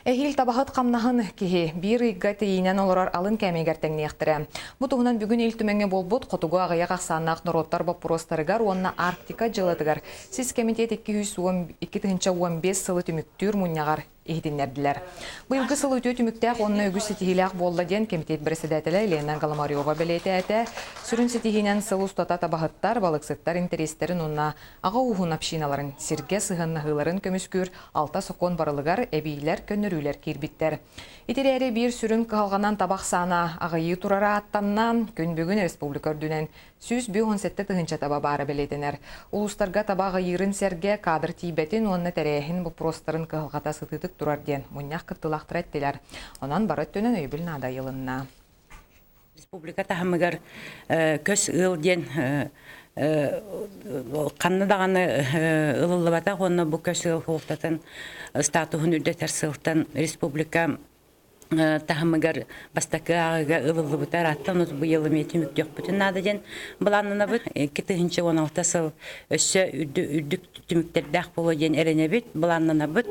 Эхил табахыт камнаһын киһи бир игга тейинен олорар алын кәмегертеңнеяқтыры. Бутуғынан бүгін илтүмеңе болбут қотуға ағаяқ ақсаннақ нұраттар баппуростарыгар онна Арктика жылытыгар. Сіз комитет 215 сылы түміктүр мұннағар иhdinlerdiler. Быйылгы сыл өтө түмүктәк онна өгүс сетихилак болла ден комитет председателе Елена Галамарьева белете әтә. Сүрүн сетихинен сыл устата табахыттар, балыксыттар интерестерин онна ага ухун общиналарын, сирге сыгыннахыларын көмүскүр, алта сокон барылыгар эбийлер көннөрүлер кирбиттер. Итерәре бир сүрүн калганан табак сана агайы турара аттаннан күн бүгүн республика өрдүнен сүз 17 тыгынча таба бары белетенер. Улустарга табагы йырын серге кадр тибетин онна тәрәһин бу простарын кылгата сытытык турар ден муньяк кыттылактыр әттелер. Онан барат төнен өйбүл нада йылынна. Республика тахамыгар көс ыл ден канны даганы ылылыбата онна бу көс ыл хуктатын статусын үрдетер сылтан республика тахамыгар бастакы ага ылылыбытар аттан бу йылы метимик жок бүтүн нада ден буланына бит 2-16 сыл өссө үрдүк түмүктер дах боло ден эренебит буланына бит